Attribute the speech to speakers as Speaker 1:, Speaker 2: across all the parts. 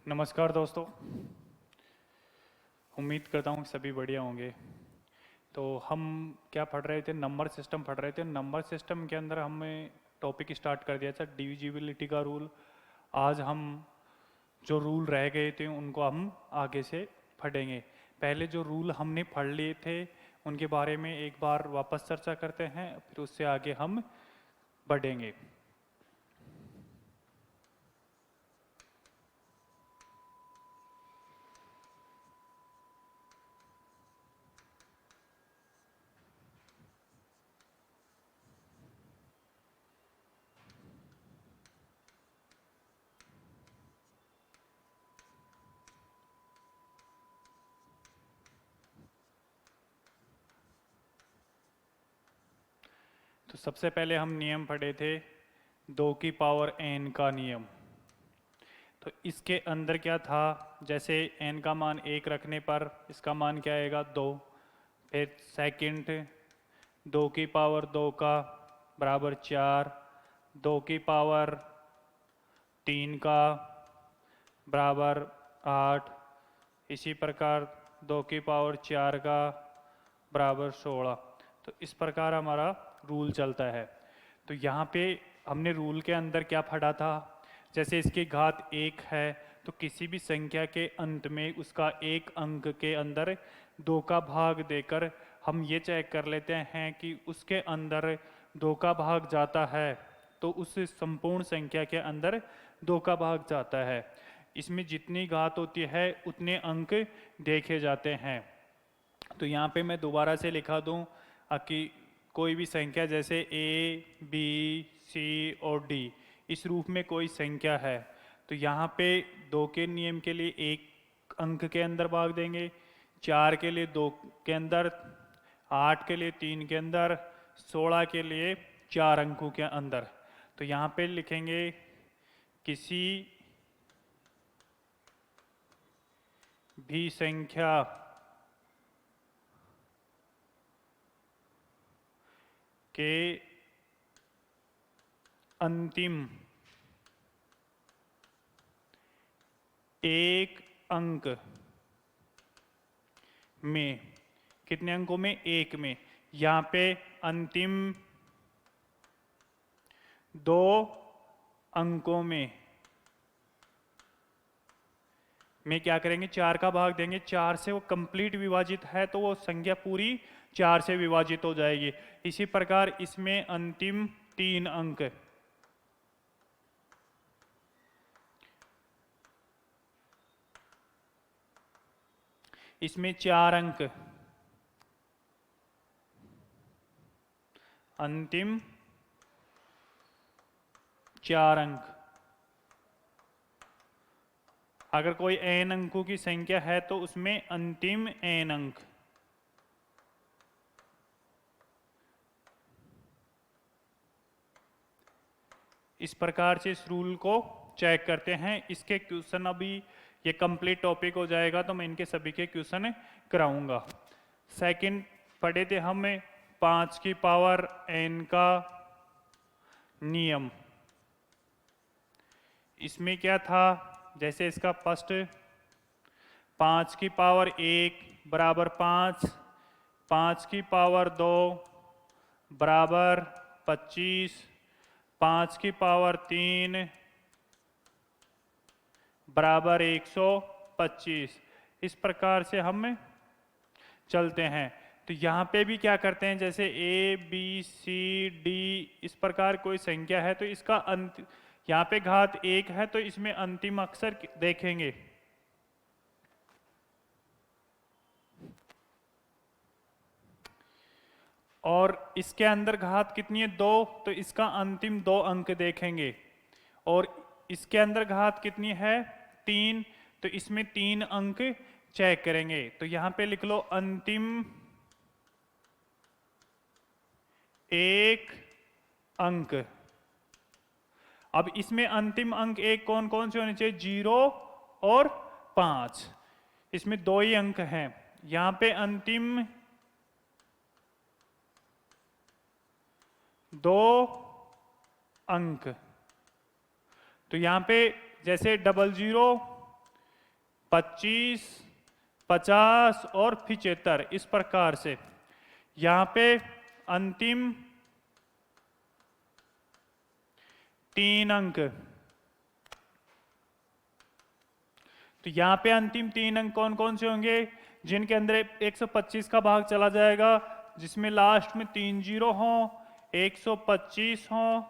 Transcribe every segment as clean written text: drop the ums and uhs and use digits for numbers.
Speaker 1: नमस्कार दोस्तों। उम्मीद करता हूँ कि सभी बढ़िया होंगे। तो हम क्या पढ़ रहे थे, नंबर सिस्टम पढ़ रहे थे। नंबर सिस्टम के अंदर हमें टॉपिक स्टार्ट कर दिया था डिविजिबिलिटी का रूल। आज हम जो रूल रह गए थे उनको हम आगे से पढ़ेंगे। पहले जो रूल हमने पढ़ लिए थे उनके बारे में एक बार वापस चर्चा करते हैं, फिर उससे आगे हम बढ़ेंगे। तो सबसे पहले हम नियम पढ़े थे 2 की पावर n का नियम। तो इसके अंदर क्या था, जैसे n का मान 1 रखने पर इसका मान क्या आएगा 2। फिर सेकंड 2 की पावर 2 का बराबर 4, 2 की पावर 3 का बराबर 8, इसी प्रकार 2 की पावर 4 का बराबर 16। तो इस प्रकार हमारा रूल चलता है। तो यहाँ पे हमने रूल के अंदर क्या पढ़ा था, जैसे इसकी घात 1 है तो किसी भी संख्या के अंत में उसका एक अंक के अंदर 2 का भाग देकर हम ये चेक कर लेते हैं कि उसके अंदर 2 का भाग जाता है तो उस संपूर्ण संख्या के अंदर 2 का भाग जाता है। इसमें जितनी घात होती है उतने अंक देखे जाते हैं। तो यहाँ पे मैं दोबारा से लिखा दूँ कि कोई भी संख्या जैसे a, b, c और d इस रूप में कोई संख्या है तो यहाँ पे 2 के नियम के लिए एक अंक के अंदर भाग देंगे, 4 के लिए 2 के अंदर, 8 के लिए 3 के अंदर, 16 के लिए 4 अंकों के अंदर। तो यहाँ पे लिखेंगे किसी भी संख्या के अंतिम एक अंक में, कितने अंकों में, एक में, यहाँ पे अंतिम 2 अंकों में क्या करेंगे, 4 का भाग देंगे। 4 से वो कंप्लीट विभाजित है तो वो संख्या पूरी 4 से विभाजित हो जाएगी। इसी प्रकार इसमें अंतिम 3 अंक, इसमें 4 अंक, अंतिम 4 अंक। अगर कोई n अंकों की संख्या है तो उसमें अंतिम n अंक। इस प्रकार से इस रूल को चेक करते हैं। इसके क्वेश्चन अभी ये कंप्लीट टॉपिक हो जाएगा तो मैं इनके सभी के क्वेश्चन कराऊंगा। सेकंड पढ़े थे हमें 5 की पावर n का नियम। इसमें क्या था, जैसे इसका फर्स्ट 5 की पावर 1 बराबर 5, 5 की पावर 2 बराबर 25, 5 की पावर 3 बराबर 125। इस प्रकार से हम चलते हैं। तो यहाँ पे भी क्या करते हैं, जैसे a, b, c, d इस प्रकार कोई संख्या है तो इसका अंत, यहाँ पे घात 1 है तो इसमें अंतिम अक्षर देखेंगे। और इसके अंदर घात कितनी है 2 तो इसका अंतिम 2 अंक देखेंगे। और इसके अंदर घात कितनी है 3 तो इसमें 3 अंक चेक करेंगे। तो यहाँ पे लिख लो अंतिम एक अंक। अब इसमें अंतिम अंक एक कौन कौन से होने चाहिए, 0 और 5। इसमें 2 ही अंक हैं। यहाँ पे अंतिम 2 अंक। तो यहाँ पे जैसे 00 25, 50 और 75, इस प्रकार से यहाँ पे अंतिम 3 अंक। तो यहाँ पे अंतिम 3 अंक कौन कौन से होंगे? जिनके अंदर 125 का भाग चला जाएगा, जिसमें लास्ट में 3 जीरो हों, 125 हों,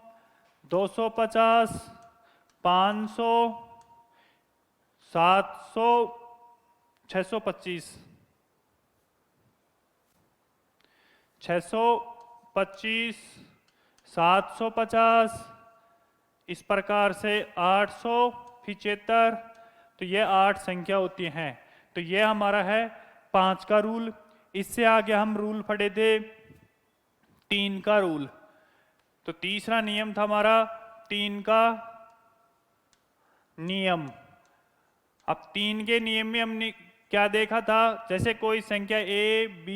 Speaker 1: 250, 500, 700, 625, 625, 750, इस प्रकार से 875। तो ये 8 संख्या होती हैं। तो ये हमारा है 5 का रूल। इससे आगे हम रूल पढ़े थे 3 का रूल। तो तीसरा नियम था हमारा 3 का नियम। अब 3 के नियम में हमने क्या देखा था? जैसे कोई संख्या A, B,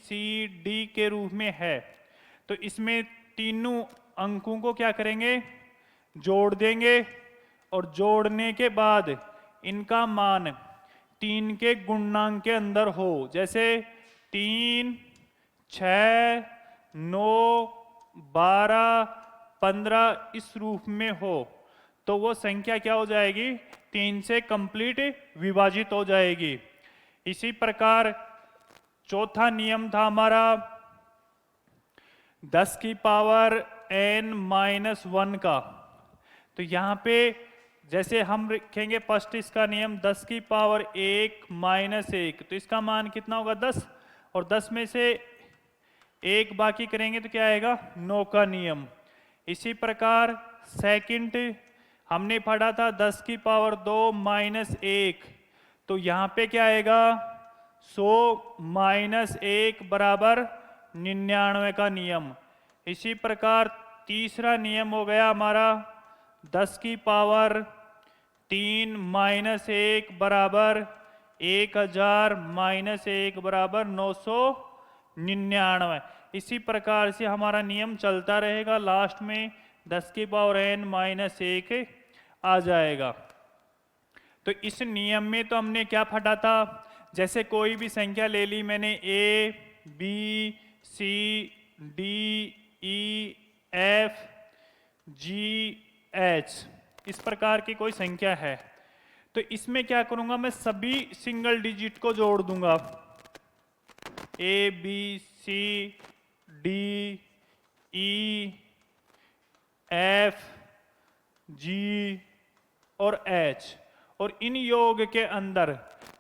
Speaker 1: C, D के रूप में है, तो इसमें तीनों अंकों को क्या करेंगे? जोड़ देंगे, और जोड़ने के बाद इनका मान 3 के गुणनांक के अंदर हो। जैसे 3, 6, 9, 12, 15 इस रूप में हो, तो वो संख्या क्या हो जाएगी? 3 से कंप्लीट विभाजित हो जाएगी। इसी प्रकार चौथा नियम था हमारा 10 की पावर n-1 का। तो यहाँ पे जैसे हम लिखेंगे फर्स्ट इसका नियम 10 की पावर 1-1, तो इसका मान कितना होगा? 10, और 10 में से 1 बाकी करेंगे तो क्या आएगा? 9 का नियम। इसी प्रकार सेकंड हमने पढ़ा था 10 की पावर 2-1, तो यहाँ पे क्या आएगा? 100-1 बराबर 99 का नियम। इसी प्रकार तीसरा नियम हो गया हमारा 10 की पावर 3-1 बराबर 1000-1 बराबर 999। इसी प्रकार से हमारा नियम चलता रहेगा, लास्ट में 10 की पावर n-1 आ जाएगा। तो इस नियम में तो हमने क्या पढ़ा था? जैसे कोई भी संख्या ले ली मैंने, A, B, C, D, E, F, G, H, इस प्रकार की कोई संख्या है, तो इसमें क्या करूंगा? मैं सभी सिंगल डिजिट को जोड़ दूंगा। A, B, C, D, E, F, G और H, और इन योग के अंदर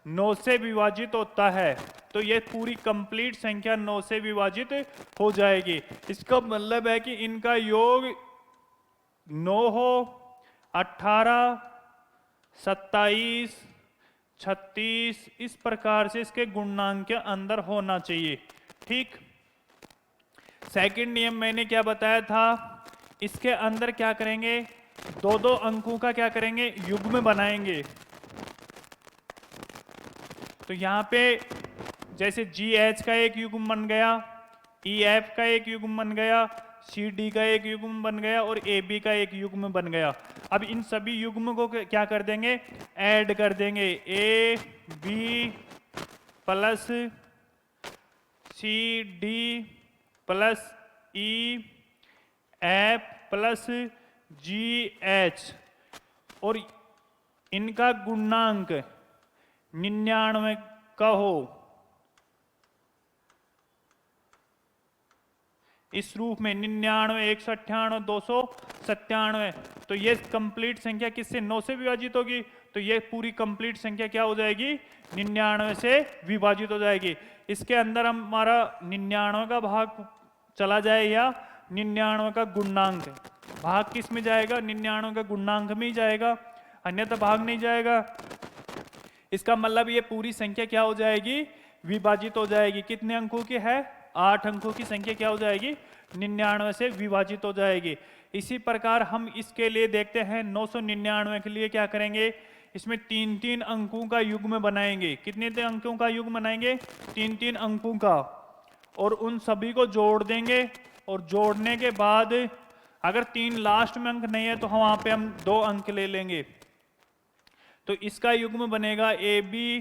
Speaker 1: 9 से विभाजित होता है, तो ये पूरी कंप्लीट संख्या 9 से विभाजित हो जाएगी। इसका मतलब है कि इनका योग 9 हो, 18, 27, 36 इस प्रकार से इसके गुणनांक के अंदर होना चाहिए। ठीक। सेकंड नियम मैंने क्या बताया था? इसके अंदर क्या करेंगे? 2-2 अंकों का क्या करेंगे? युग्म बनाएंगे। तो यहां पे जैसे GH का एक युग्म बन गया, EF का एक युग्म बन गया, CD का एक युग्म बन गया, और AB का एक युग्म बन गया। अब इन सभी युग्म को क्या कर देंगे? ऐड कर देंगे। AB plus CD plus EF plus GH, और इनका गुणांक 99 का हो। इस रूप में 99, 198, 297, तो ये कंप्लीट संख्या किससे? 9 से विभाजित होगी। तो ये पूरी कंप्लीट संख्या क्या हो जाएगी? 99 से विभाजित हो जाएगी। इसके अंदर हमारा 99 का भाग चला जाए या 99 का गुणांक? भाग किस में जाएगा? 99 का गुणांक में ही जाएगा, अन्यथा भाग नहीं जाएगा। इसका मतलब ये पूरी संख्या क्या हो जाएगी? विभाजित हो जाएगी। कितने अंकों की है? 8 अंकों की संख्या क्या हो जाएगी? 99 से विभाजित हो जाएगी। इसी प्रकार हम इसके लिए देखते हैं 999 के लिए क्या करेंगे? इसमें 3-3 अंकों का युग्म बनाएंगे। कितने अंकों का युग्म बनाएंगे? 3-3 अंकों का, और उन सभी को जोड़ देंगे, और जोड़ने के बाद अगर 3 लास्ट में अंक नहीं है तो वहां पे हम 2 अंक ले लेंगे। तो इसका युग्म बनेगा A B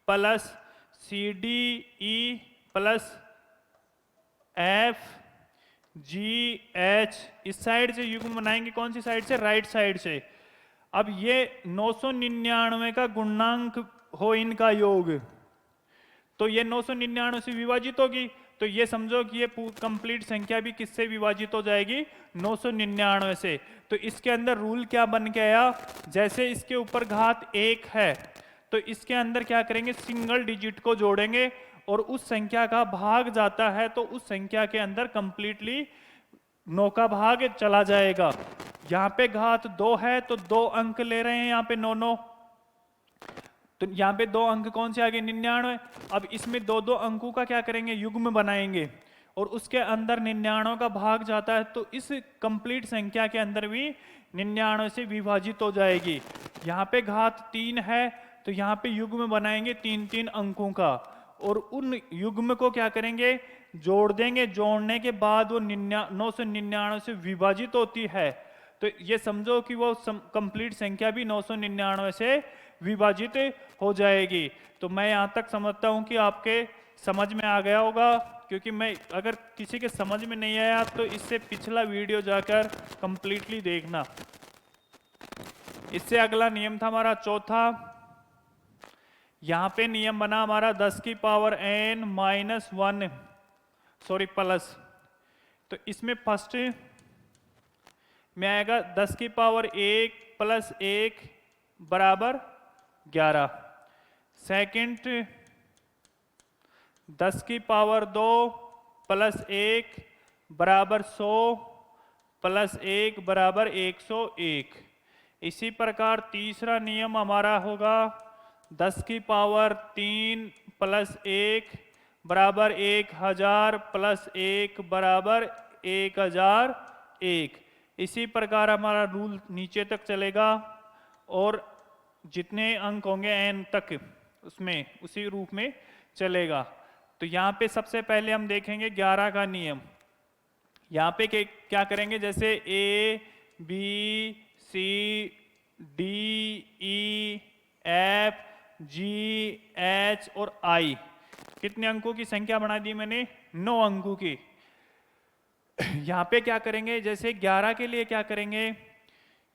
Speaker 1: plus C D E plus F G H. इस साइड से युग्म बनाएंगे, कौन सी साइड से? राइट साइड से। अब ये 999 का गुणांक हो इनका योग, तो ये 999 से विभाजित होगी, तो ये समझो कि ये कंप्लीट संख्या भी किससे विभाजित हो जाएगी? 999 से। तो इसके अंदर रूल क्या बन के आया? जैसे इसके ऊपर घात 1 है तो इसके अंदर क्या करेंगे? सिंगल डिजिट को जोड़ेंगे और उस संख्या का भाग जाता है तो उस संख्या के अंदर कंप्लीटली 9 का भाग चला जाएगा। यहाँ पे घात 2 है तो 2 अंक ले रहे हैं यहाँ पे 9 9, तो यहाँ पे 2 अंक कौन से आ गए? 99। अब इसमें 2 अंकों का क्या करेंगे? युग्म बनाएंगे और उसके अंदर 99 का भाग जाता है तो इस कंप्लीट संख्या के अंदर भी 99 से विभाजित हो जाएगी। यहाँ पे घात 3 है तो यहाँ पे युग्म बनाएंगे 3 अंकों का और उन युग्म को क्या करेंगे? जोड़ देंगे। जोड़ने के बाद वो 999 से विभाजित होती है, तो ये समझो कि वो कंप्लीट संख्या भी 999 से विभाजित हो जाएगी। तो मैं यहाँ तक समझता हूँ कि आपके समझ में आ गया होगा, क्योंकि मैं अगर किसी के समझ में नहीं आया तो इससे पिछला वीडियो जाकर कंप्लीटली देखना। इससे अगला नियम था हमारा चौथा। यहाँ पे नियम बना हमारा 10 की पावर n माइनस 1 प्लस। तो इसमें फर्स्ट में आएगा 10 की पावर 1 प्लस 1 बराबर 11। सेकंड 10 की पावर 2 प्लस 1 बराबर 100 प्लस 1 बराबर 101। इसी प्रकार तीसरा नियम हमारा होगा 10 की पावर 3 प्लस 1 बराबर 1000 प्लस 1 बराबर 1001। इसी प्रकार हमारा रूल नीचे तक चलेगा और जितने अंक होंगे n तक उसमें उसी रूप में चलेगा। तो यहाँ पे सबसे पहले हम देखेंगे 11 का नियम। यहाँ पे क्या करेंगे? जैसे A B C D E F G H और I, कितने अंकों की संख्या बना दी मैंने? 9 अंकों की। यहाँ पे क्या करेंगे? जैसे 11 के लिए क्या करेंगे?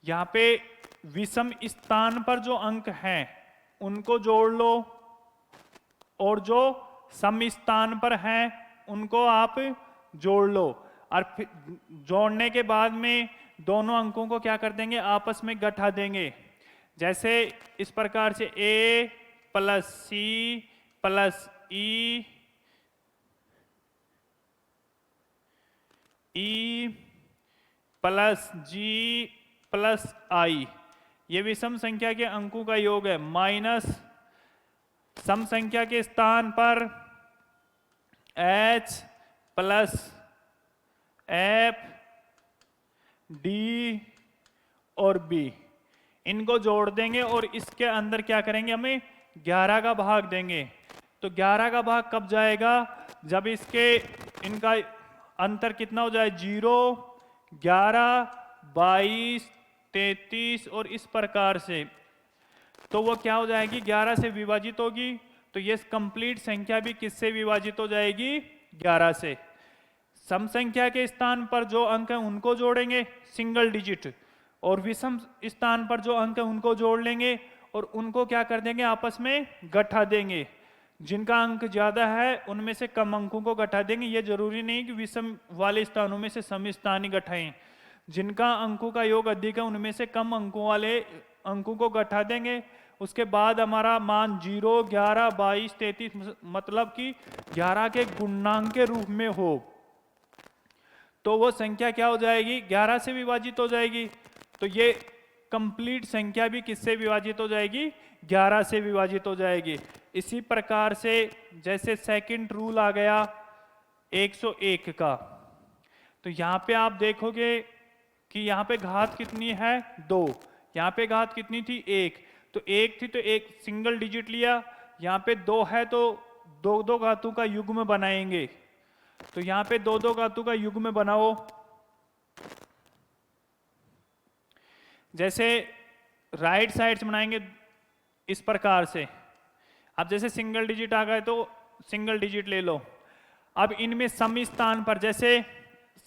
Speaker 1: यहाँ पे विषम स्थान पर जो अंक हैं उनको जोड़ लो और जो सम स्थान पर हैं उनको आप जोड़ लो, और फिर जोड़ने के बाद में दोनों अंकों को क्या कर देंगे? आपस में घटा देंगे। जैसे इस प्रकार से A plus C plus E plus G plus I, ये विषम संख्या के अंकों का योग है, माइनस सम संख्या के स्थान पर H प्लस F D और B, इनको जोड़ देंगे और इसके अंदर क्या करेंगे? हमें 11 का भाग देंगे। तो 11 का भाग कब जाएगा? जब इसके इनका अंतर कितना हो जाए? 0 11 22 33 और इस प्रकार से, तो वो क्या हो जाएगी? 11 से विभाजित होगी। तो ये कंप्लीट संख्या भी किससे विभाजित हो जाएगी? 11 से। सम संख्या के स्थान पर जो अंक है उनको जोड़ेंगे सिंगल डिजिट, और विषम स्थान पर जो अंक है उनको जोड़ लेंगे और उनको क्या कर देंगे? आपस में घटा देंगे। जिनका अंक ज्यादा है उनमें से कम अंकों को घटा देंगे। ये जरूरी नहीं कि विषम वाले स्थानों में से सम स्थान ही घटाएं। जिनका अंकों का योग अधिक है उनमें से कम अंकों वाले अंकों को घटा देंगे। उसके बाद हमारा मान 0 11 22 33 मतलब कि 11 के गुणांक के रूप में हो, तो वो संख्या क्या हो जाएगी? 11 से विभाजित हो जाएगी। तो ये कंप्लीट संख्या भी किससे विभाजित हो जाएगी? 11 से विभाजित हो जाएगी। इसी प्रकार से जैसे सेकंड रूल आ गया 101 का, तो यहाँ पे आप देखोगे कि यहाँ पे घात कितनी है? 2। यहाँ पे घात कितनी थी? 1। तो 1 थी तो एक सिंगल डिजिट लिया। यहाँ पे 2 है तो 2 घातों का युग्म बनाएंगे। तो यहाँ पे 2 घातों का युग्म बनाओ। जैसे राइट साइड से बनाएंगे इस प्रकार से। अब जैसे सिंगल डिजिट आ गए तो सिंगल डिजिट ले लो। अब इनमें सम स्थान पर, जैसे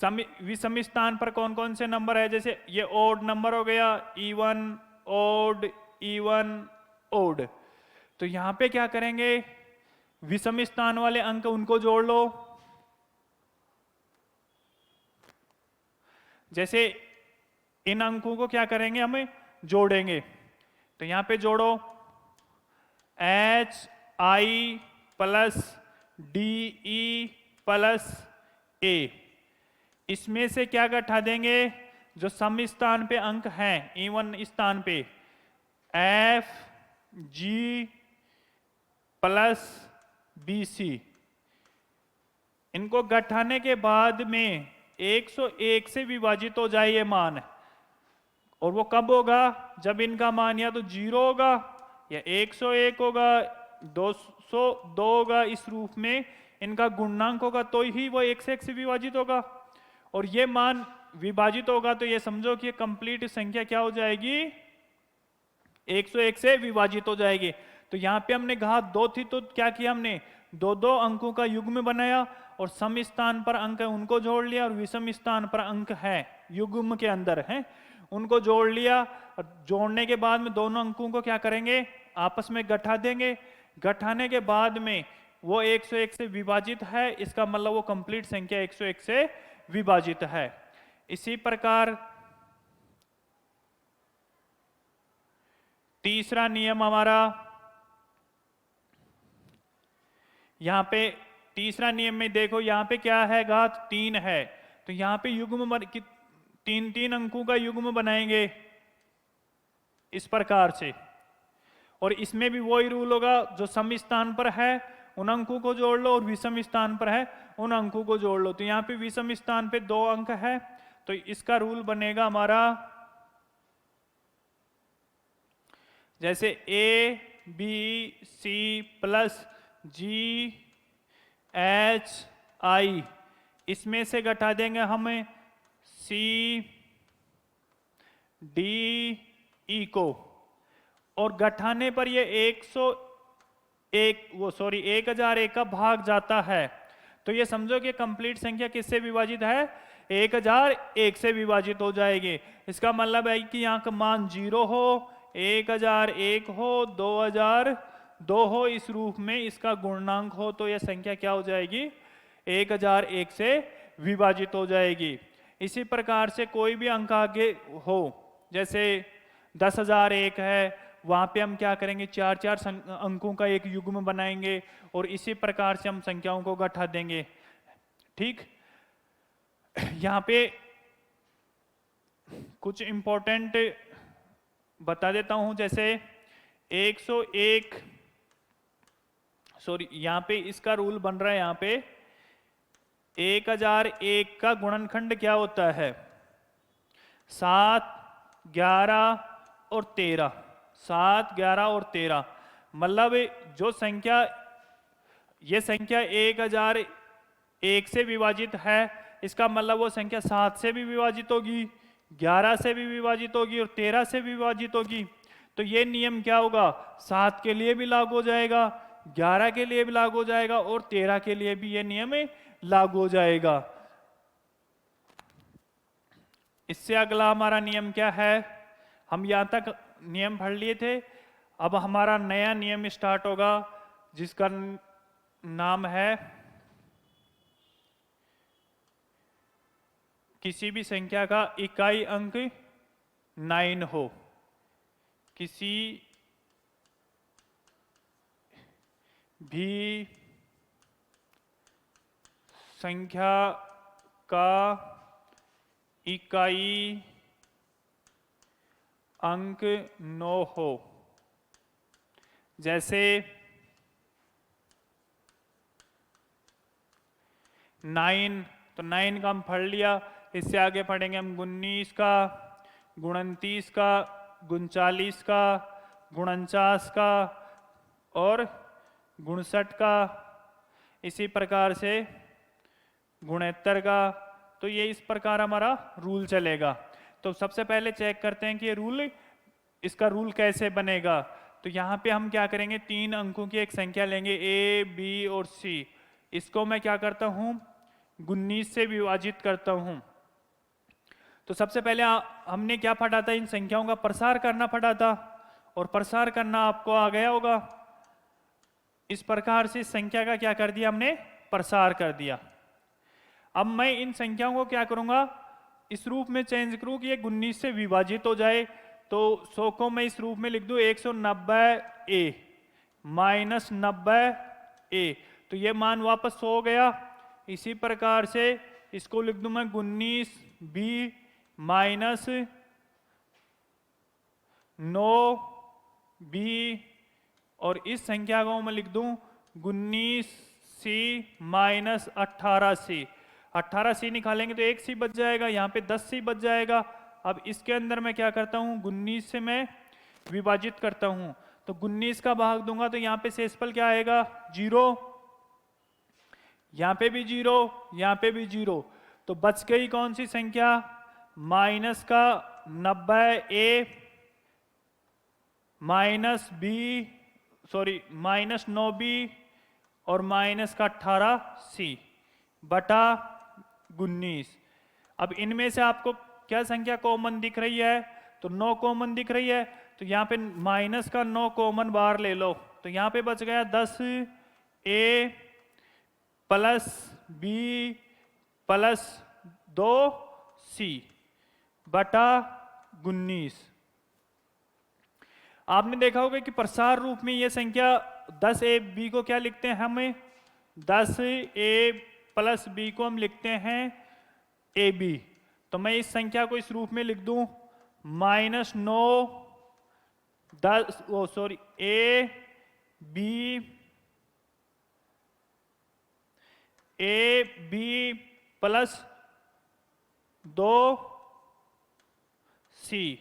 Speaker 1: विषम स्थान पर कौन कौन से नंबर है, जैसे ये ओड नंबर हो गया, इवन ओड इवन ओड। तो यहां पे क्या करेंगे, विषम स्थान वाले अंक उनको जोड़ लो। जैसे इन अंकों को क्या करेंगे, हमें जोड़ेंगे। तो यहां पे जोड़ो H I plus D E plus A. इसमें से क्या घटा देंगे, जो सम स्थान पे अंक हैं इवन स्थान पे, F G plus B C. इनको घटाने के बाद में 101 से विभाजित हो जाए ये मान। और वो कब होगा, जब इनका मान या तो 0 होगा या 101 होगा, 202 होगा, इस रूप में इनका गुणनांक होगा, तो ही वो 1 से विभाजित होगा। और ये मान विभाजित होगा तो ये समझो कि कंप्लीट संख्या क्या हो जाएगी, 101 से विभाजित हो जाएगी। तो यहां पे हमने घात 2 थी तो क्या किया हमने, दो दो अंकों का युग्म बनाया और सम स्थान पर अंक है उनको जोड़ लिया, और विषम स्थान पर अंक है युग्म के अंदर है उनको जोड़ लिया। और जोड़ने के बाद में दोनों अंकों को क्या करेंगे, आपस में घटा देंगे। घटाने के बाद में वो 101 से विभाजित है, इसका मतलब वो कंप्लीट संख्या 101 से विभाजित है। इसी प्रकार तीसरा नियम हमारा, यहां पे तीसरा नियम में देखो, यहां पे क्या है, घात 3 है। तो यहां पे युग्म तीन तीन अंकों का युग्म बनाएंगे इस प्रकार से। और इसमें भी वही रूल होगा, जो सम स्थान पर है उन अंकों को जोड़ लो और विषम स्थान पर है उन अंकों को जोड़ लो। तो यहाँ पे विषम स्थान पे 2 अंक है तो इसका रूल बनेगा हमारा, जैसे A B C plus G H I, इसमें से घटा देंगे हमें सी डी ई को, और घटाने पर ये 1001 का भाग जाता है। तो ये समझो कि कंप्लीट संख्या किससे विभाजित है, 1001 से विभाजित हो जाएगी। इसका मतलब है कि यहाँ का मान 0 हो, 1001 हो, 2002 हो, इस रूप में इसका गुणनांक हो, तो यह संख्या क्या हो जाएगी, 1001 से विभाजित हो जाएगी। इसी प्रकार से कोई भी अंक आगे हो, जैसे 10,001 है, वहां पे हम क्या करेंगे, 4 अंकों का एक युग्म बनाएंगे और इसी प्रकार से हम संख्याओं को घटा देंगे। ठीक, यहां पे कुछ इंपॉर्टेंट बता देता हूं, जैसे 101 यहां पे इसका रूल बन रहा है, यहां पे 1001 का गुणनखंड क्या होता है, 7, 11 और 13। 7, 11 और 13, मतलब जो संख्या, ये संख्या 1001 से विभाजित है, इसका मतलब वो संख्या 7 से भी विभाजित होगी, 11 से भी विभाजित होगी और 13 से भी विभाजित होगी। तो ये नियम क्या होगा, 7 के लिए भी लागू हो जाएगा, 11 के लिए भी लागू हो जाएगा और 13 के लिए भी ये नियम लागू हो जाएगा। इससे अगला हमारा नियम क्या है, हम यहां तक नियम पढ़ लिए थे। अब हमारा नया नियम स्टार्ट होगा जिसका नाम है, किसी भी संख्या का इकाई अंक 9 हो, किसी भी संख्या का इकाई अंक 9 हो। जैसे 9, तो 9 का हम पढ़ लिया, इससे आगे पढ़ेंगे हम 19 का, 29 का, 39 का, 49 का और 59 का, इसी प्रकार से 69 का। तो ये इस प्रकार हमारा रूल चलेगा। तो सबसे पहले चेक करते हैं कि ये रूल, इसका रूल कैसे बनेगा। तो यहाँ पे हम क्या करेंगे, 3 अंकों की एक संख्या लेंगे ए, बी और सी। इसको मैं क्या करता हूँ, 19 से विभाजित करता हूँ। तो सबसे पहले हमने क्या पढ़ा था, इन संख्याओं का प्रसार करना पड़ा था, और प्रसार करना आपको आ गया होगा। इस प्रकार से इस संख्या का क्या कर दिया हमने, प्रसार कर दिया। अब मैं इन संख्याओं को क्या करूंगा, इस रूप में चेंज करूं कि ये 19 से विभाजित हो जाए। तो 100 को मैं इस रूप में लिख दूं 190 ए माइनस 90 ए, तो ये मान वापस 100 हो गया। इसी प्रकार से इसको लिख दूं मैं 19 बी माइनस 9 बी, और इस संख्या को मैं लिख दूं 19 सी माइनस 18 सी। 18 सी निकालेंगे तो 1 सी बच जाएगा, यहाँ पे 10 सी बच जाएगा। अब इसके अंदर मैं क्या करता हूँ, 19 से मैं विभाजित करता हूँ, तो 19 का भाग दूंगा तो यहाँ पे शेषफल क्या आएगा, 0। यहाँ पे भी 0, यहाँ पे भी 0, तो बच गई कौन सी संख्या, माइनस का 90 A minus B, sorry minus 9 B और माइनस का 18 सी बटा 19। अब इनमें से आपको क्या संख्या कॉमन दिख रही है, तो 9 कॉमन दिख रही है, तो यहाँ पे माइनस का 9 कॉमन बाहर ले लो, तो यहाँ पे बच गया 10 ए प्लस बी प्लस 2 सी बटा 19। आपने देखा होगा कि प्रसार रूप में ये संख्या 10 ए बी को क्या लिखते हैं, हमें 10 ए प्लस बी को हम लिखते हैं ए बी। तो मैं इस संख्या को इस रूप में लिख दूं minus 9 10 sorry A B plus 2 C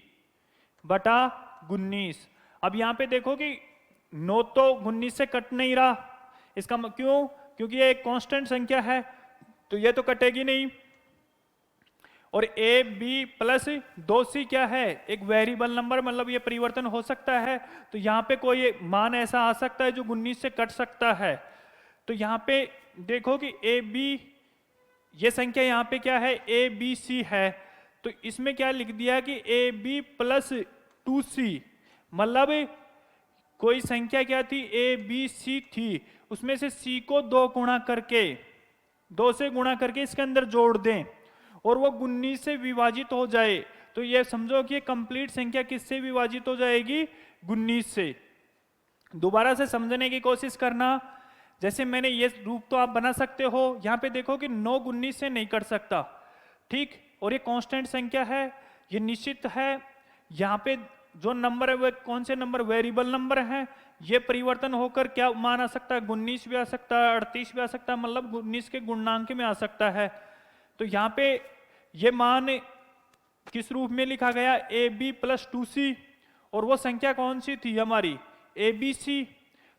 Speaker 1: बटा 19। अब यहां पे देखो कि 9 तो 19 से कट नहीं रहा, इसका क्यों, क्योंकि ये एक कांस्टेंट संख्या है, तो ये तो कटेगी नहीं। और ए बी प्लस 2 सी क्या है, एक वेरिएबल नंबर, मतलब ये परिवर्तन हो सकता है, तो यहाँ पे कोई मान ऐसा आ सकता है जो 19 से कट सकता है। तो यहाँ पे देखो कि ए बी, ये संख्या यहाँ पे क्या है, ए बी सी है, तो इसमें क्या लिख दिया कि ए बी प्लस 2 सी, मतलब कोई संख्या क्या थी, ए बी सी थी, उसमें से सी को 2 से गुणा करके इसके अंदर जोड़ दें और वो 19 से विभाजित हो जाए, तो ये समझो कि कंप्लीट संख्या किससे विभाजित हो जाएगी, 19 से। दोबारा से समझने की कोशिश करना, जैसे मैंने ये रूप तो आप बना सकते हो, यहाँ पे देखो कि 9 19 से नहीं कट सकता, ठीक, और ये कांस्टेंट संख्या है, ये निश्चित है। यहाँ पे जो नंबर है वो कौन से नंबर, वेरिएबल नंबर है, ये परिवर्तन होकर क्या मान आ सकता है, 19 भी आ सकता है, 38 भी आ सकता है, मतलब 19 के गुणनांक में आ सकता है। तो यहाँ पे ये मान किस रूप में लिखा गया, ए बी प्लस 2 सी, और वो संख्या कौन सी थी हमारी, ए बी सी।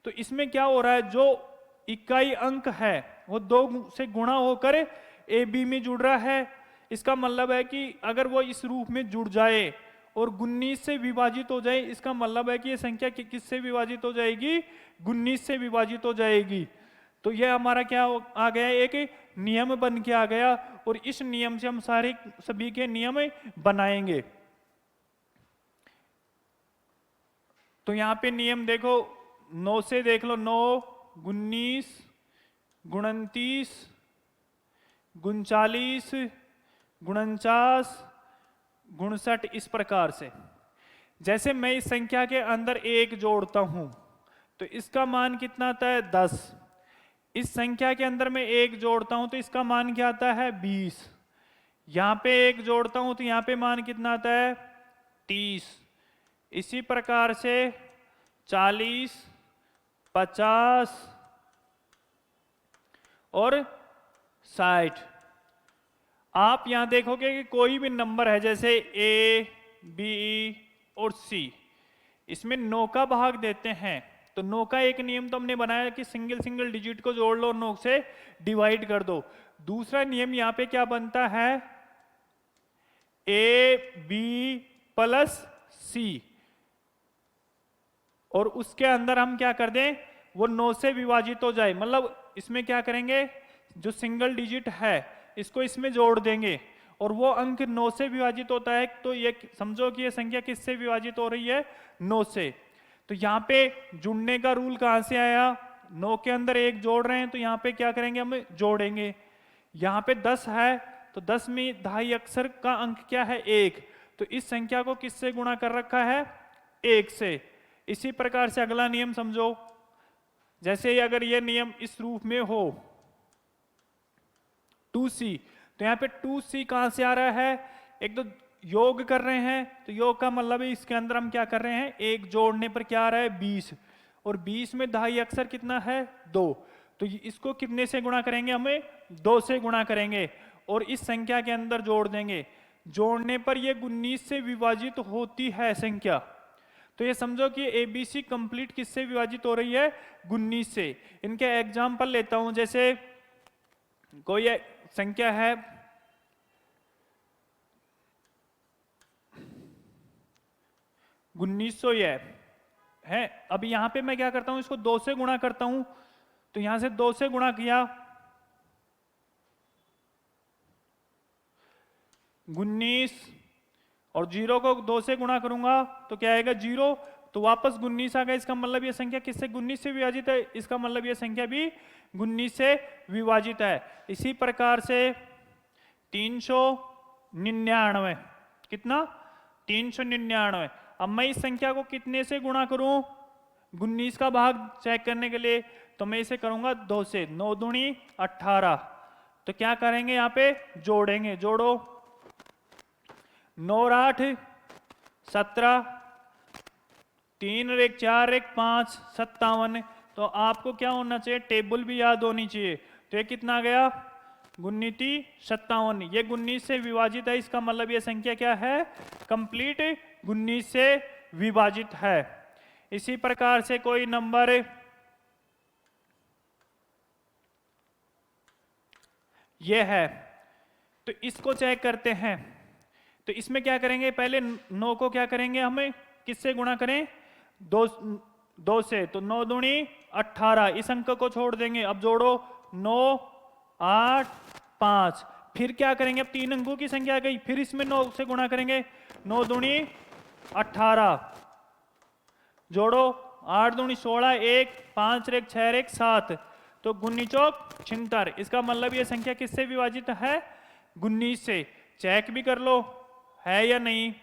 Speaker 1: तो इसमें क्या हो रहा है, जो इकाई अंक है वो 2 से गुणा होकर ए बी में जुड़ रहा है। इसका मतलब है कि अगर वो इस रूप में जुड़ जाए और 19 से विभाजित हो जाए, इसका मतलब है कि ये संख्या किससे विभाजित हो जाएगी, 19 से विभाजित हो जाएगी। तो ये हमारा क्या आ गया, एक नियम बन के आ गया, और इस नियम से हम सभी के नियम बनाएंगे। तो यहां पे नियम देखो, 9 से देख लो, 9 19 29 39 49 59, इस प्रकार से। जैसे मैं इस संख्या के अंदर 1 जोड़ता हूं तो इसका मान कितना आता है, 10। इस संख्या के अंदर मैं 1 जोड़ता हूं तो इसका मान क्या आता है, 20। यहां पे 1 जोड़ता हूं तो यहां पे मान कितना आता है, 30। इसी प्रकार से 40 50 और 60। आप यहां देखोगे कि कोई भी नंबर है, जैसे ए बी और सी, इसमें 9 का भाग देते हैं, तो 9 का एक नियम तो हमने बनाया कि सिंगल डिजिट को जोड़ लो, 9 से डिवाइड कर दो। दूसरा नियम यहां पे क्या बनता है, ए बी प्लस सी, और उसके अंदर हम क्या कर दें, वो 9 से विभाजित हो जाए, मतलब इसमें क्या करेंगे, जो सिंगल डिजिट है इसको इसमें जोड़ देंगे और वो अंक 9 से विभाजित होता है, तो ये समझो कि ये संख्या किससे विभाजित हो रही है, 9 से। तो यहाँ पे जुड़ने का रूल कहाँ से आया, 9 के अंदर 1 जोड़ रहे हैं तो यहाँ पे क्या करेंगे, हम जोड़ेंगे। यहाँ पे 10 है तो 10 में दहाई अक्षर का अंक क्या है, 1, तो इस संख्या को किससे गुणा कर रखा है, 1 से। इसी प्रकार से अगला नियम समझो, जैसे अगर ये नियम इस रूप में हो 2c, तो यहाँ पे 2c कहां से आ रहा है, एक तो योग कर रहे हैं तो योग का मतलब है इसके अंदर हम क्या कर रहे हैं, 1 जोड़ने पर क्या आ रहा है, 20, और 20 में दहाई अक्षर कितना है, 2, तो इसको कितने से गुणा करेंगे, हमें 2 से गुणा करेंगे और इस संख्या के अंदर जोड़ देंगे। जोड़ने पर यह 19 से विभाजित होती है संख्या, तो ये समझो कि ABC कंप्लीट किससे विभाजित हो रही है, 19 से। इनके एग्जाम्पल लेता हूं, जैसे कोई संख्या है 1900 ये है। अब यहां पे मैं क्या करता हूं, इसको 2 से गुणा करता हूं, तो यहां से 2 से गुणा किया 19 और 0 को 2 से गुणा करूंगा तो क्या आएगा, 0, तो वापस 19 आ गया। इसका मतलब ये संख्या किससे, 19 से विभाजित है, इसका मतलब ये संख्या भी 19 से विभाजित है। इसी प्रकार से 399, कितना, 399। अब मैं इस संख्या को कितने से गुणा करूं, 19 का भाग चेक करने के लिए, तो मैं इसे करूंगा 2 से, 9 दूनी 18, तो क्या करेंगे, यहाँ पे जोड़ेंगे, जोड़ो 9 और 8 17, 3 और 1 4 1 5 57, तो आपको क्या होना चाहिए, टेबल भी याद होनी चाहिए। तो ये कितना आ गया, 19 57, ये 19 से विभाजित है, इसका मतलब ये संख्या क्या है, कंप्लीट 19 से विभाजित है। इसी प्रकार से कोई नंबर ये है, तो इसको चेक करते हैं। तो इसमें क्या करेंगे, पहले 9 को क्या करेंगे, हमें किससे गुणा करें, 2 से, तो 9 दूनी 18, इस अंक को छोड़ देंगे। अब जोड़ो 9 8 5, फिर क्या करेंगे, अब 3 अंकों की संख्या आ गई, फिर इसमें 9 से गुणा करेंगे, 9 दूनी 18, जोड़ो 8 दूनी 16, 1 5 1 6 1 7, तो 19 चौक 76, इसका मतलब ये संख्या किससे विभाजित है, 19 से। चेक भी कर लो है या नहीं।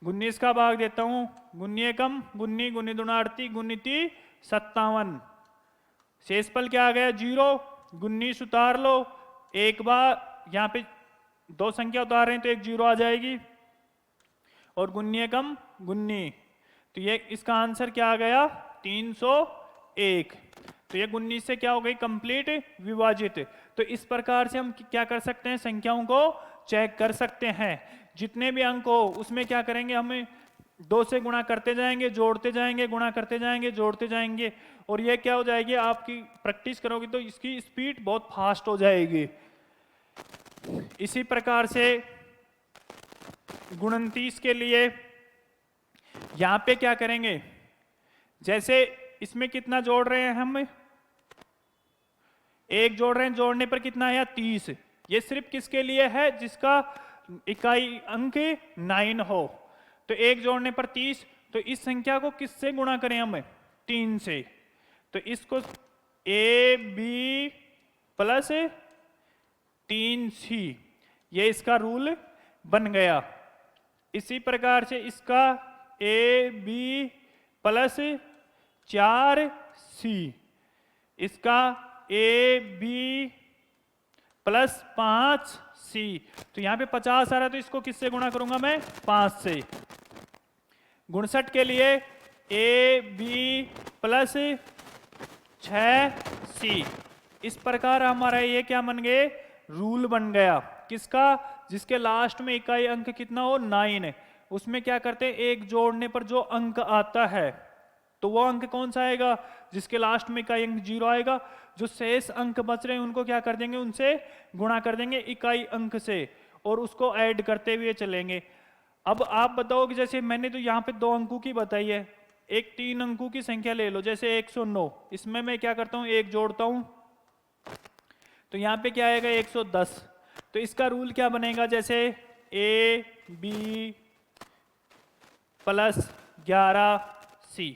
Speaker 1: 19 का भाग देता हूं, 19 एकम 19, 19 दूना 38, 19 57, शेषफल क्या आ गया, 0, 19 उतार लो, एक बार यहाँ पे 2 संख्या उतार रहे हैं तो एक 0 आ जाएगी, और 19 एकम 19, तो ये इसका आंसर क्या आ गया, 301। तो ये 19 से क्या हो गई, कंप्लीट विभाजित। तो इस प्रकार से हम क्या कर सकते हैं, संख्याओं को चेक कर सकते हैं। जितने भी अंक हो उसमें क्या करेंगे, हमें 2 से गुणा करते जाएंगे, जोड़ते जाएंगे, गुणा करते जाएंगे, जोड़ते जाएंगे, और ये क्या हो जाएगी, आपकी प्रैक्टिस करोगे तो इसकी स्पीड बहुत फास्ट हो जाएगी। इसी प्रकार से 29 के लिए यहां पे क्या करेंगे, जैसे इसमें कितना जोड़ रहे हैं हम, 1 जोड़ रहे हैं, जोड़ने पर कितना आया, 30, ये सिर्फ किसके लिए है, जिसका इकाई अंक 9 हो, तो 1 जोड़ने पर 30, तो इस संख्या को किससे गुणा करें हम, 3 से, तो इसको AB प्लस 3C, ये इसका रूल बन गया। इसी प्रकार से इसका AB प्लस 4C, इसका AB प्लस 5C, तो यहां पे 50 आ रहा है, तो इसको किससे गुणा करूंगा मैं, 5 से। 59 के लिए AB प्लस 6C, इस प्रकार हमारा ये क्या बन गए, रूल बन गया, किसका, जिसके लास्ट में इकाई अंक कितना हो, 9, उसमें क्या करते हैं, 1 जोड़ने पर जो अंक आता है तो वो अंक कौन सा आएगा, जिसके लास्ट में इकाई अंक 0 आएगा। जो शेष अंक बच रहे हैं उनको क्या कर देंगे, उनसे गुणा कर देंगे इकाई अंक से, और उसको ऐड करते हुए चलेंगे। अब आप बताओ कि जैसे मैंने तो यहाँ पे 2 अंकों की बताई है, एक 3 अंकों की संख्या ले लो, जैसे 109, इसमें मैं क्या करता हूँ, एक जोड़ता हूँ, तो यहाँ पे क्या आएगा 110। तो इसका रूल क्या बनेगा, जैसे ए बी प्लस 11C,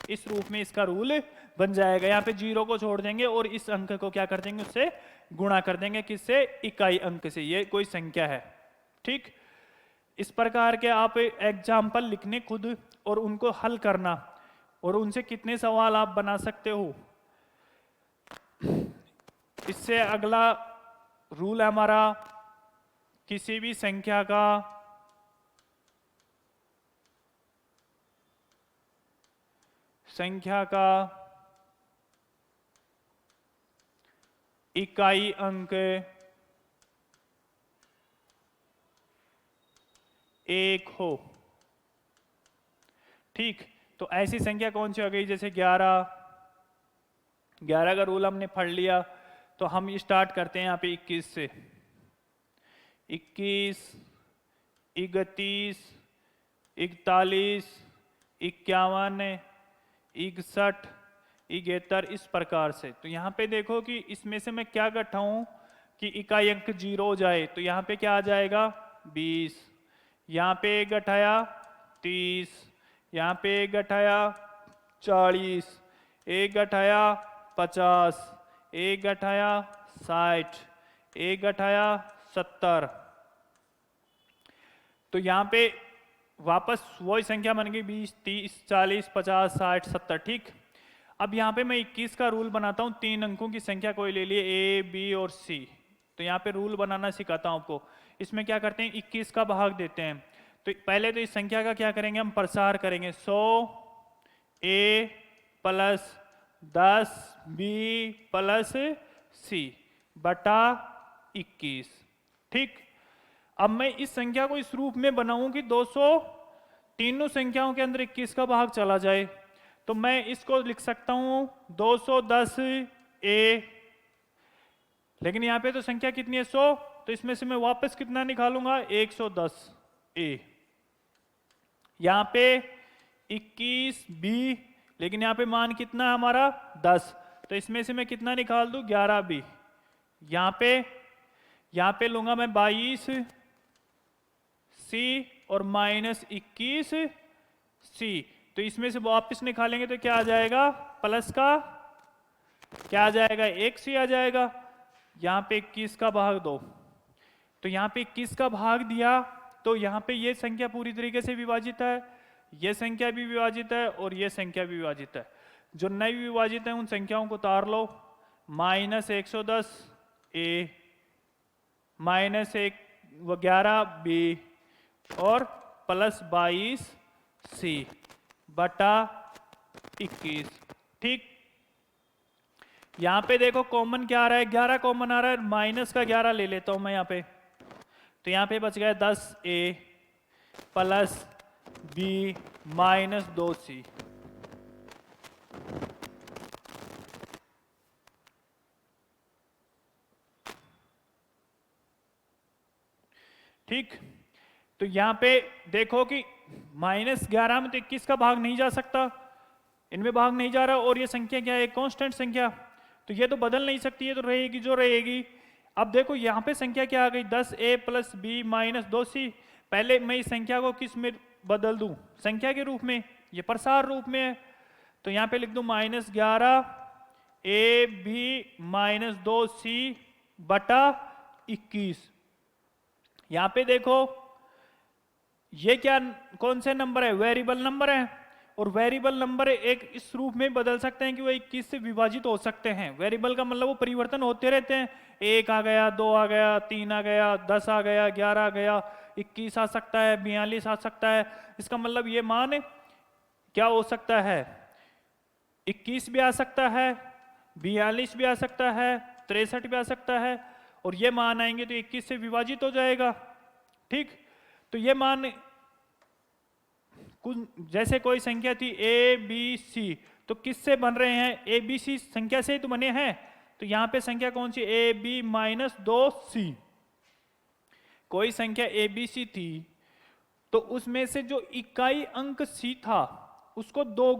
Speaker 1: इस रूप में इसका रूल बन जाएगा। यहाँ पे 0 को छोड़ देंगे और इस अंक को क्या कर देंगे, उससे गुणा कर देंगे, किससे, इकाई अंक से, ये कोई संख्या है। ठीक, इस प्रकार के आप एग्जाम्पल लिखने खुद और उनको हल करना, और उनसे कितने सवाल आप बना सकते हो। इससे अगला रूल है हमारा, किसी भी संख्या का इकाई अंक 1 हो। ठीक, तो ऐसी संख्या कौन सी हो गई, जैसे 11 का रूल हमने पढ़ लिया। तो हम स्टार्ट करते हैं यहाँ पे 21 से। 21, 31, 41, 51, 61, 71, इस प्रकार से। तो यहाँ पे देखो कि इसमें से मैं क्या घटाऊं कि इकाई अंक 0 हो जाए, तो यहाँ पे क्या आ जाएगा 20, यहाँ पे एक घटाया 30, यहाँ पे एक घटाया 40, एक घटाया 50, एक घटाया 60, एक घटाया 70। तो यहाँ पे वापस वही संख्या बन गई 20, 30, 40, 50, 60, 70। ठीक, अब यहाँ पे मैं 21 का रूल बनाता हूँ, 3 अंकों की संख्या कोई ले लिए, ए बी और सी। तो यहाँ पे रूल बनाना सिखाता हूँ आपको। इसमें क्या करते हैं, 21 का भाग देते हैं। तो पहले तो इस संख्या का क्या करेंगे, हम प्रसार करेंगे, 100 ए प्लस 10 बी प्लस सी बटा 21। ठीक, अब मैं इस संख्या को इस रूप में बनाऊं कि 200 तीनों संख्याओं के अंदर 21 का भाग चला जाए। तो मैं इसको लिख सकता हूं 210 ए, लेकिन यहां पे तो संख्या कितनी है 100, तो इसमें से मैं वापस कितना निकालूंगा 110 ए। यहां पे 21 बी, लेकिन यहां पे मान कितना है हमारा 10, तो इसमें से मैं कितना निकाल दूं 11 बी। यहां पे लूंगा मैं 22 सी और माइनस 21 सी। तो इसमें से वापस निकालेंगे तो क्या आ जाएगा, प्लस का क्या आ जाएगा 1 सी आ जाएगा। यहां पे 21 का भाग दो, तो यहां पे 21 का भाग दिया, तो यहां पे ये संख्या पूरी तरीके से विभाजित है, ये संख्या भी विभाजित है और ये संख्या भी विभाजित है। जो नहीं विभाजित है उन संख्याओं को उतार लो, माइनस 110 ए, माइनस 11 बी और प्लस 22 सी बटा 21। ठीक, यहां पे देखो कॉमन क्या आ रहा है, 11 कॉमन आ रहा है, माइनस का 11 ले लेता हूं मैं यहां पे। तो यहां पे बच गया 10 ए प्लस बी माइनस 2 सी। ठीक, तो यहां पे देखो कि -11 में तो 21 का भाग नहीं जा सकता, इनमें भाग नहीं जा रहा, और ये संख्या क्या है, कांस्टेंट संख्या, तो ये तो बदल नहीं सकती, ये तो रहेगी जो रहेगी। अब देखो यहाँ पे संख्या क्या आ गई 10 ए प्लस बी माइनस 2 सी। पहले मैं इस संख्या को किस में बदल दूं, संख्या के रूप में, ये प्रसार रूप में है। तो यहाँ पे लिख दूं -11 ए बी माइनस 2 सी बटा 21। यहाँ पे देखो ये क्या, कौन से नंबर है, वेरिएबल नंबर है, और वेरिएबल नंबर एक इस रूप में बदल सकते हैं कि वो 21 से विभाजित हो सकते हैं। वेरिएबल का मतलब वो परिवर्तन होते रहते हैं, 1 आ गया, 2 आ गया, 3 आ गया, 10 आ गया, 11 आ गया, 21 आ सकता है, 42 आ सकता है। इसका मतलब ये मान क्या हो सकता है, 21 भी आ सकता है, 42 भी आ सकता है, 63 भी आ सकता है, और ये मान आएंगे तो 21 से विभाजित हो जाएगा। ठीक, तो ये मान जैसे कोई संख्या थी ए बी सी, तो किससे बन रहे हैं, ए बी सी संख्या से तो बने हैं। तो यहां पे संख्या कौन सी, ए बी माइनस 2 सी। कोई संख्या ए बी सी थी, तो उसमें से जो इकाई अंक सी था उसको 2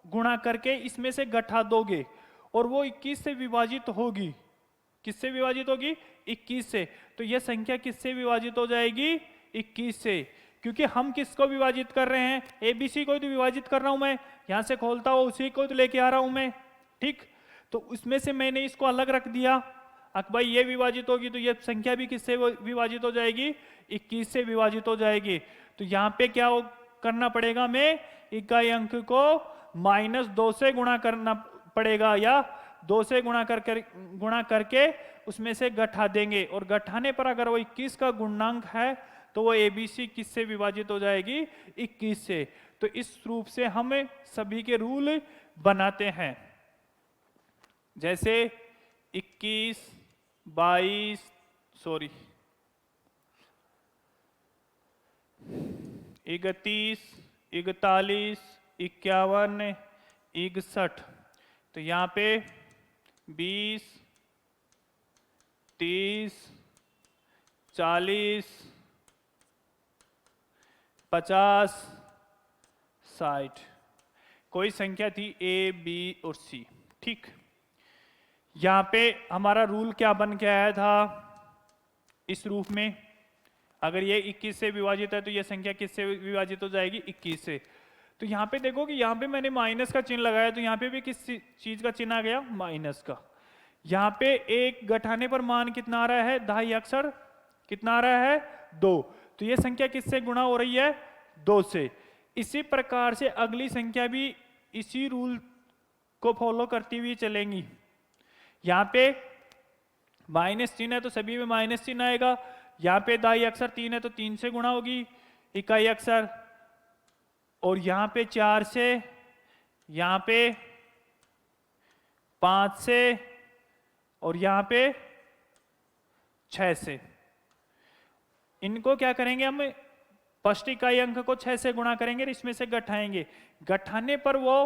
Speaker 1: गुणा करके इसमें से घटा दोगे और वो 21 से विभाजित होगी। किससे विभाजित होगी? 21 से। तो यह संख्या किससे विभाजित हो जाएगी? 21 से। क्योंकि हम किसको विभाजित कर रहे हैं? ABC को तो विभाजित कर रहा हूं मैं, यहां से खोलता हूं उसी को तो लेके आ रहा हूं मैं, ठीक। तो उसमें से मैंने इसको अलग रख दिया। भाई ये विभाजित होगी तो ये संख्या भी किससे विभाजित हो जाएगी? 21 से विभाजित हो जाएगी। तो यहाँ पे क्या करना पड़ेगा? हमें इकाई अंक को -2 से गुणा करना पड़ेगा, या 2 से गुणा करके उसमें से घटा देंगे, और घटाने पर अगर वो 21 का गुणांक है तो वो ABC किससे विभाजित हो जाएगी? 21 से। तो इस रूप से हम सभी के रूल बनाते हैं, जैसे 21, 22, 31, 41, 51, 61। तो यहाँ पे 20, 30, 40, 50, 60 कोई संख्या थी A, B और C, ठीक। यहाँ पे हमारा रूल क्या बन के आया था इस रूप में? अगर ये 21 से विभाजित है तो ये संख्या किससे विभाजित हो जाएगी? 21 से। तो यहाँ पे देखो कि यहाँ पे मैंने माइनस का चिन्ह लगाया, तो यहाँ पे भी किस चीज का चिन्ह आ गया? माइनस का। यहाँ पे एक घटाने पर मान कितना आ रहा है? दाई अक्षर कितना आ रहा है? 2। तो ये संख्या किससे गुणा हो रही है? 2 से। इसी प्रकार से अगली संख्या भी इसी रूल को फॉलो करती हुई चलेंगी। यहाँ पे माइनस चिन्ह है तो सभी में माइनस चिन्ह आएगा। यहाँ पे दाई अक्षर 3 है तो 3 से गुणा होगी इकाई अक्षर, और यहाँ पे 4 से, यहाँ पे 5 से, और यहाँ पे 6 से। इनको क्या करेंगे हम? फर्स्ट इकाई अंक को 6 से गुणा करेंगे और इसमें से घटाएंगे। घटाने पर वो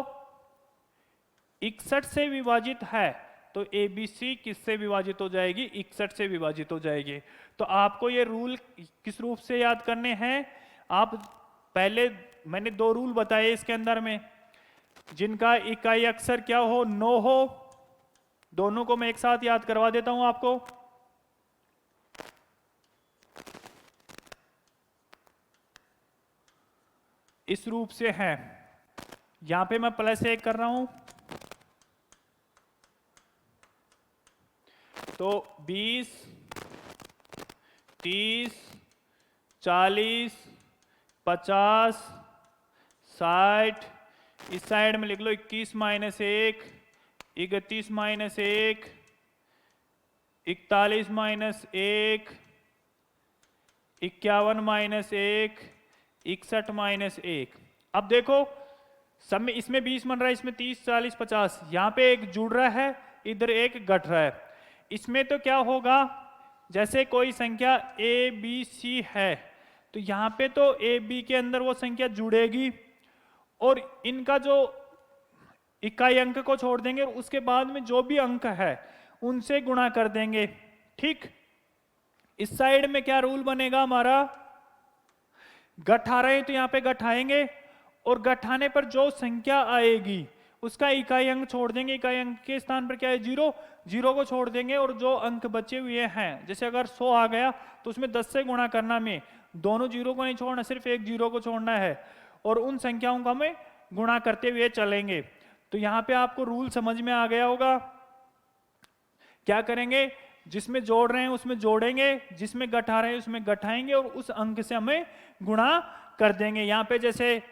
Speaker 1: 61 से विभाजित है तो ABC किससे विभाजित हो जाएगी? 61 से विभाजित हो जाएगी। तो आपको ये रूल किस रूप से याद करने हैं? आप पहले मैंने 2 रूल बताए इसके अंदर में, जिनका इकाई अक्षर क्या हो? 9 हो। दोनों को मैं एक साथ याद करवा देता हूं आपको। इस रूप से है। यहां पे मैं +1 कर रहा हूं तो 20, 30, 40, 50, 60, इस साइड में लिख लो 21 - 1, 31 - 1, 41 - 1, 51 - 1, 61 - 1। अब देखो सब में इसमें 20 बन रहा है, इसमें 30, 40, 50, यहां पे एक जुड़ रहा है, इधर एक घट रहा है। इसमें तो क्या होगा? जैसे कोई संख्या ABC है तो यहां पे तो AB के अंदर वो संख्या जुड़ेगी और इनका जो इकाई अंक को छोड़ देंगे और उसके बाद में जो भी अंक है उनसे गुणा कर देंगे, ठीक। इस साइड में क्या रूल बनेगा हमारा? घटा रहे हैं तो यहां पे घटाएंगे और घटाने पर जो संख्या आएगी उसका इकाई अंक छोड़ देंगे। इकाई अंक के स्थान पर क्या है? 0। 0 को छोड़ देंगे और जो अंक बचे हुए हैं, जैसे अगर 100 आ गया तो उसमें 10 से गुणा करना, में दोनों 0 को नहीं छोड़ना, सिर्फ एक 0 को छोड़ना है और उन संख्याओं को हमें गुणा करते हुए चलेंगे। तो यहां पे आपको रूल समझ में आ गया होगा। क्या करेंगे? जिसमें जोड़ रहे हैं उसमें जोड़ेंगे, जिसमें घटा रहे हैं उसमें घटाएंगे और उस अंक से हमें गुणा कर देंगे। यहाँ पे जैसे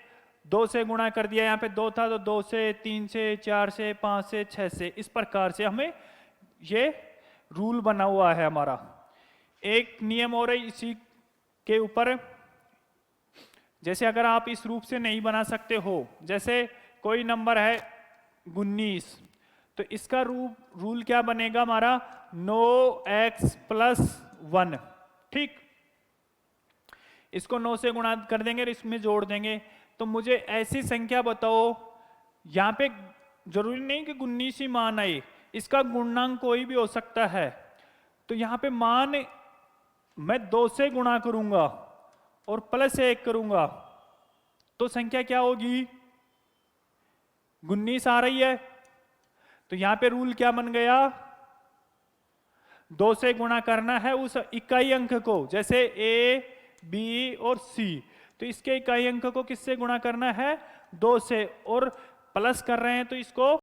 Speaker 1: 2 से गुणा कर दिया, यहाँ पे 2 था तो 2 से, 3 से, 4 से, 5 से, 6 से, इस प्रकार से हमें ये रूल बना हुआ है हमारा। एक नियम और इसी के ऊपर, जैसे अगर आप इस रूप से नहीं बना सकते हो, जैसे कोई नंबर है 19, तो इसका रूल क्या बनेगा हमारा? 9x + 1, ठीक। इसको 9 से गुणा कर देंगे और इसमें जोड़ देंगे। तो मुझे ऐसी संख्या बताओ, यहां पे जरूरी नहीं कि 19 ही मान आए, इसका गुणांक कोई भी हो सकता है। तो यहां पे मान मैं 2 से गुणा करूंगा और +1 करूंगा तो संख्या क्या होगी? 19 आ रही है, तो यहां पे रूल क्या बन गया, 2 से गुणा करना है उस इकाई अंक को, जैसे A, B और C, तो इसके इकाई अंक को किससे गुणा करना है, 2 से, और प्लस कर रहे हैं तो इसको